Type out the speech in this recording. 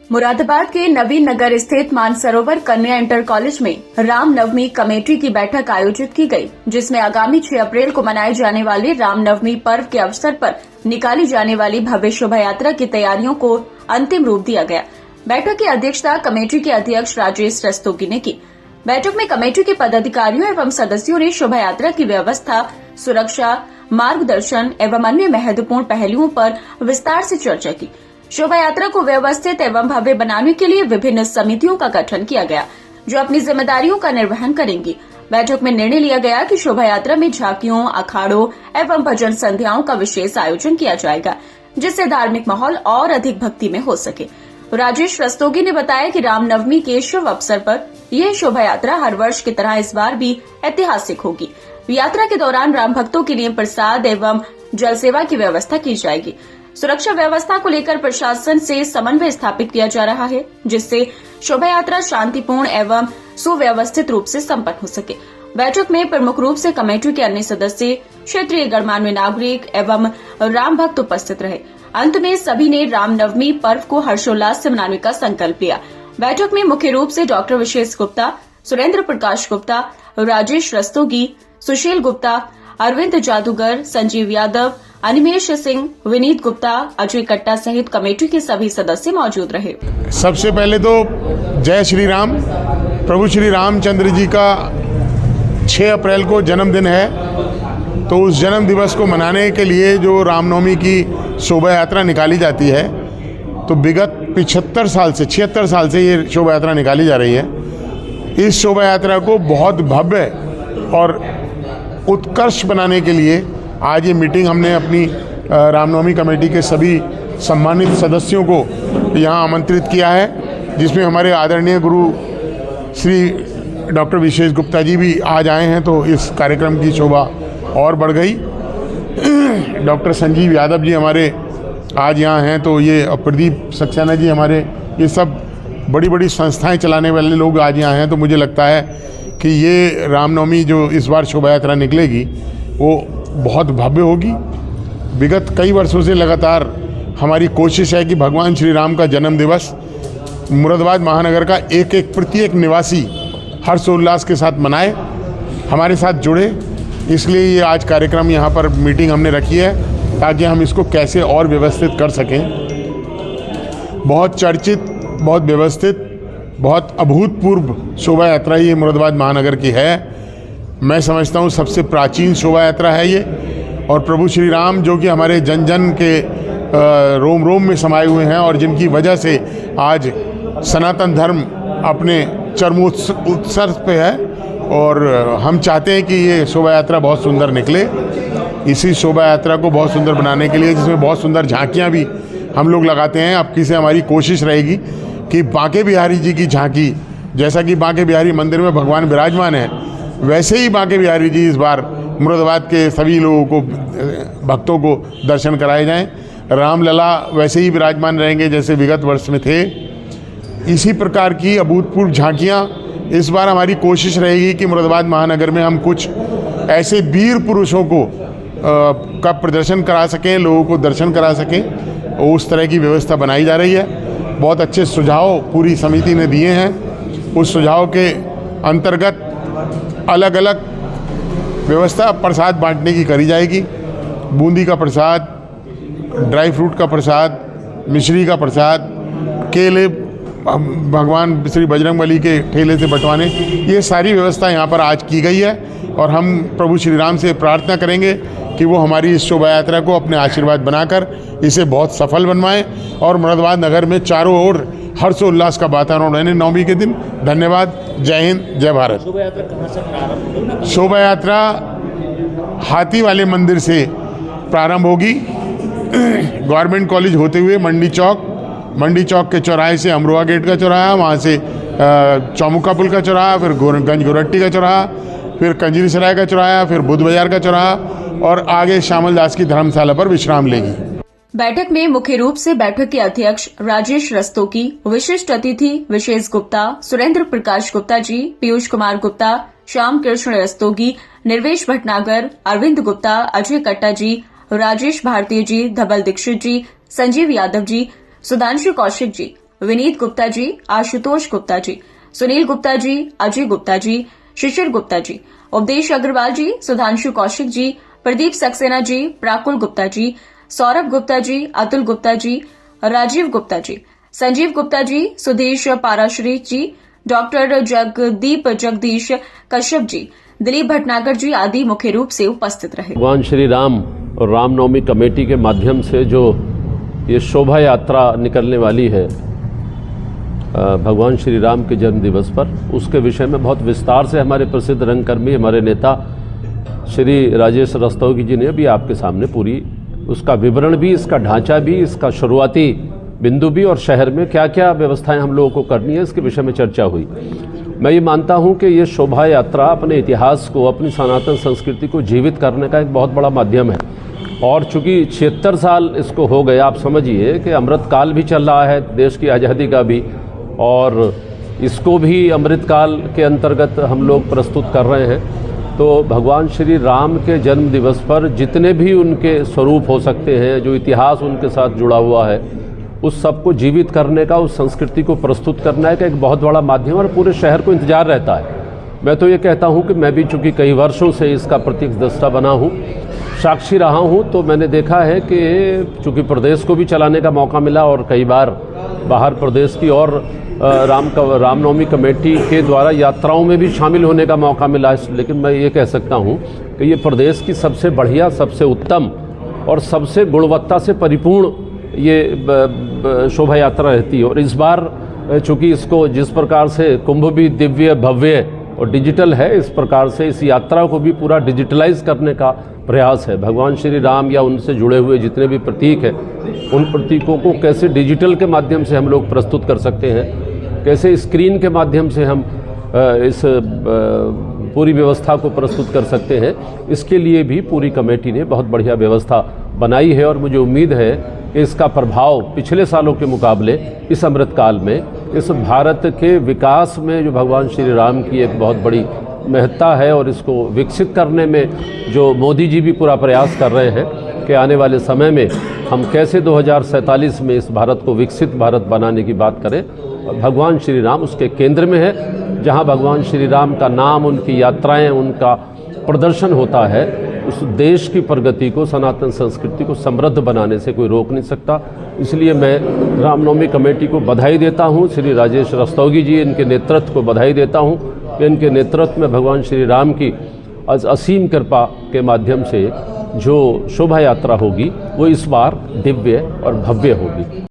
मुरादाबाद के नवीन नगर स्थित मानसरोवर कन्या इंटर कॉलेज में रामनवमी कमेटी की बैठक आयोजित की गई, जिसमें आगामी 6 अप्रैल को मनाए जाने वाले रामनवमी पर्व के अवसर पर निकाली जाने वाली भव्य शोभा यात्रा की तैयारियों को अंतिम रूप दिया गया। बैठक की अध्यक्षता कमेटी के अध्यक्ष राजेश रस्तोगी ने की। बैठक में कमेटी के पदाधिकारियों एवं सदस्यों ने शोभा यात्रा की व्यवस्था, सुरक्षा, मार्गदर्शन एवं अन्य महत्वपूर्ण पहलुओं पर विस्तार से चर्चा की। शोभा यात्रा को व्यवस्थित एवं भव्य बनाने के लिए विभिन्न समितियों का गठन किया गया, जो अपनी जिम्मेदारियों का निर्वहन करेंगी। बैठक में निर्णय लिया गया कि शोभा यात्रा में झांकियों, अखाड़ों एवं भजन संध्याओं का विशेष आयोजन किया जाएगा, जिससे धार्मिक माहौल और अधिक भक्ति में हो सके। राजेश रस्तोगी ने बताया कि रामनवमी के शुभ अवसर पर यह शोभा यात्रा हर वर्ष की तरह इस बार भी ऐतिहासिक होगी। यात्रा के दौरान राम भक्तों के लिए प्रसाद एवं जल सेवा की व्यवस्था की जाएगी। सुरक्षा व्यवस्था को लेकर प्रशासन से समन्वय स्थापित किया जा रहा है, जिससे शोभा यात्रा शांतिपूर्ण एवं सुव्यवस्थित रूप से संपन्न हो सके। बैठक में प्रमुख रूप से कमेटी के अन्य सदस्य, क्षेत्रीय गणमान्य नागरिक एवं राम भक्त उपस्थित रहे। अंत में सभी ने रामनवमी पर्व को हर्षोल्लास से मनाने का संकल्प लिया। बैठक में मुख्य रूप से डॉक्टर विशेष गुप्ता, सुरेंद्र प्रकाश गुप्ता, राजेश रस्तोगी, सुशील गुप्ता, अरविंद जादूगर, संजीव यादव, अनिमेश सिंह, विनीत गुप्ता, अजय कट्टा सहित कमेटी के सभी सदस्य मौजूद रहे। सबसे पहले तो जय श्री राम। प्रभु श्री रामचंद्र जी का 6 अप्रैल को जन्मदिन है, तो उस जन्म दिवस को मनाने के लिए जो रामनवमी की शोभा यात्रा निकाली जाती है, तो विगत 76 साल से ये शोभा यात्रा निकाली जा रही है। इस शोभा यात्रा को बहुत भव्य और उत्कृष्ट बनाने के लिए आज ये मीटिंग हमने अपनी रामनवमी कमेटी के सभी सम्मानित सदस्यों को यहाँ आमंत्रित किया है, जिसमें हमारे आदरणीय गुरु श्री डॉक्टर विशेष गुप्ता जी भी आज आए हैं, तो इस कार्यक्रम की शोभा और बढ़ गई। डॉक्टर संजीव यादव जी हमारे आज यहाँ हैं, तो ये प्रदीप सक्सेना जी हमारे, ये सब बड़ी बड़ी संस्थाएं चलाने वाले लोग आज यहाँ हैं। तो मुझे लगता है कि ये रामनवमी जो इस बार शोभा यात्रा निकलेगी वो बहुत भव्य होगी। विगत कई वर्षों से लगातार हमारी कोशिश है कि भगवान श्री राम का जन्म दिवस मुरादाबाद महानगर का प्रत्येक निवासी हर्षोल्लास के साथ मनाए, हमारे साथ जुड़े। इसलिए ये आज कार्यक्रम यहाँ पर मीटिंग हमने रखी है, ताकि हम इसको कैसे और व्यवस्थित कर सकें। बहुत चर्चित, बहुत व्यवस्थित, बहुत अभूतपूर्व शोभा यात्रा ये मुरादाबाद महानगर की है। मैं समझता हूँ सबसे प्राचीन शोभा यात्रा है ये, और प्रभु श्री राम जो कि हमारे जन जन के रोम रोम में समाये हुए हैं, और जिनकी वजह से आज सनातन धर्म अपने चरमोत्सव पे है, और हम चाहते हैं कि ये शोभा यात्रा बहुत सुंदर निकले। इसी शोभा यात्रा को बहुत सुंदर बनाने के लिए, जिसमें बहुत सुंदर झांकियाँ भी हम लोग लगाते हैं, अब की से हमारी कोशिश रहेगी कि बांके बिहारी जी की झांकी, जैसा कि बांके बिहारी मंदिर में भगवान विराजमान है, वैसे ही बांके बिहारी जी इस बार मुरादाबाद के सभी लोगों को, भक्तों को दर्शन कराए जाएं। रामलला वैसे ही विराजमान रहेंगे जैसे विगत वर्ष में थे। इसी प्रकार की अभूतपूर्व झांकियाँ इस बार हमारी कोशिश रहेगी कि मुरादाबाद महानगर में हम कुछ ऐसे वीर पुरुषों को का प्रदर्शन करा सकें, लोगों को दर्शन करा सकें, उस तरह की व्यवस्था बनाई जा रही है। बहुत अच्छे सुझाव पूरी समिति ने दिए हैं। उस सुझाव के अंतर्गत अलग अलग व्यवस्था प्रसाद बांटने की करी जाएगी। बूंदी का प्रसाद, ड्राई फ्रूट का प्रसाद, मिश्री का प्रसाद, केले भगवान श्री बजरंगबली के ठेले से बंटवाने, ये सारी व्यवस्था यहाँ पर आज की गई है। और हम प्रभु श्री राम से प्रार्थना करेंगे कि वो हमारी इस शोभा यात्रा को अपने आशीर्वाद बनाकर इसे बहुत सफल बनवाएं, और मुरादाबाद नगर में चारों ओर हर्षोल्लास का वातावरण रहने नवमी के दिन। धन्यवाद। जय हिंद, जय भारत। शोभा यात्रा कहाँ से प्रारंभ होगी? शोभा यात्रा हाथी वाले मंदिर से प्रारंभ होगी, गवर्नमेंट कॉलेज होते हुए मंडी चौक के चौराहे से अमरोहा गेट का चौराहा, वहाँ से चौमुखा पुल का चौराहा, फिर गंज गोरट्टी का चौराहा, फिर कंजरी सराय का चौराहा, फिर बुद्ध बाजार का चौराहा, और आगे श्यामल दास की धर्मशाला पर विश्राम लेगी। बैठक में मुख्य रूप से बैठक के अध्यक्ष राजेश रस्तोगी, विशिष्ट अतिथि विशेष गुप्ता, सुरेंद्र प्रकाश गुप्ता जी, पीयूष कुमार गुप्ता, श्याम कृष्ण रस्तोगी, निर्वेश भटनागर, अरविंद गुप्ता, अजय कट्टा जी, राजेश भारती जी, धवल दीक्षित जी, संजीव यादव जी, सुधांशु कौशिक जी, विनीत गुप्ता जी, आशुतोष गुप्ता जी, सुनील गुप्ता जी, अजय गुप्ता जी, शिशिर गुप्ता जी, उपदेश अग्रवाल जी, सुधांशु कौशिक जी, प्रदीप सक्सेना जी, प्राकुल गुप्ता जी, सौरभ गुप्ता जी, अतुल गुप्ता जी, राजीव गुप्ता जी, संजीव गुप्ता जी, सुदेश पाराश्री जी, डॉक्टर जगदीप जगदीश कश्यप जी, दिलीप भटनागर जी आदि मुख्य रूप से उपस्थित रहे। भगवान श्री राम और रामनवमी कमेटी के माध्यम से जो ये शोभा यात्रा निकलने वाली है भगवान श्री राम के जन्म दिवस पर, उसके विषय में बहुत विस्तार से हमारे प्रसिद्ध रंगकर्मी, हमारे नेता श्री राजेश रस्तोगी जी ने भी आपके सामने पूरी उसका विवरण भी, इसका ढांचा भी, इसका शुरुआती बिंदु भी और शहर में क्या क्या व्यवस्थाएं हम लोगों को करनी है इसके विषय में चर्चा हुई। मैं ये मानता हूं कि ये शोभा यात्रा अपने इतिहास को, अपनी सनातन संस्कृति को जीवित करने का एक बहुत बड़ा माध्यम है। और चूंकि 76 साल इसको हो गए, आप समझिए कि अमृतकाल भी चल रहा है देश की आज़ादी का भी, और इसको भी अमृतकाल के अंतर्गत हम लोग प्रस्तुत कर रहे हैं। तो भगवान श्री राम के जन्म दिवस पर जितने भी उनके स्वरूप हो सकते हैं, जो इतिहास उनके साथ जुड़ा हुआ है, उस सबको जीवित करने का, उस संस्कृति को प्रस्तुत करने का एक बहुत बड़ा माध्यम और पूरे शहर को इंतजार रहता है। मैं तो ये कहता हूँ कि मैं भी चूँकि कई वर्षों से इसका प्रत्यक्षदर्शी बना हूँ, साक्षी रहा हूँ, तो मैंने देखा है कि चूँकि प्रदेश को भी चलाने का मौका मिला और कई बार बाहर प्रदेश की और रामनवमी कमेटी के द्वारा यात्राओं में भी शामिल होने का मौका मिला। लेकिन मैं ये कह सकता हूँ कि ये प्रदेश की सबसे बढ़िया, सबसे उत्तम और सबसे गुणवत्ता से परिपूर्ण ये शोभा यात्रा रहती है। और इस बार चूँकि इसको जिस प्रकार से कुंभ भी दिव्य, भव्य और डिजिटल है, इस प्रकार से इस यात्रा को भी पूरा डिजिटलाइज करने का प्रयास है। भगवान श्री राम या उनसे जुड़े हुए जितने भी प्रतीक हैं, उन प्रतीकों को कैसे डिजिटल के माध्यम से हम लोग प्रस्तुत कर सकते हैं, कैसे स्क्रीन के माध्यम से हम इस पूरी व्यवस्था को प्रस्तुत कर सकते हैं, इसके लिए भी पूरी कमेटी ने बहुत बढ़िया व्यवस्था बनाई है। और मुझे उम्मीद है कि इसका प्रभाव पिछले सालों के मुकाबले इस अमृतकाल में, इस भारत के विकास में जो भगवान श्री राम की एक बहुत बड़ी महत्ता है और इसको विकसित करने में जो मोदी जी भी पूरा प्रयास कर रहे हैं कि आने वाले समय में हम कैसे 2047 में इस भारत को विकसित भारत बनाने की बात करें। भगवान श्री राम उसके केंद्र में है। जहां भगवान श्री राम का नाम, उनकी यात्राएं, उनका प्रदर्शन होता है, उस देश की प्रगति को, सनातन संस्कृति को समृद्ध बनाने से कोई रोक नहीं सकता। इसलिए मैं रामनवमी कमेटी को बधाई देता हूं, श्री राजेश रस्तोगी जी, इनके नेतृत्व को बधाई देता हूं कि इनके नेतृत्व में भगवान श्री राम की असीम कृपा के माध्यम से जो शोभा यात्रा होगी वो इस बार दिव्य और भव्य होगी।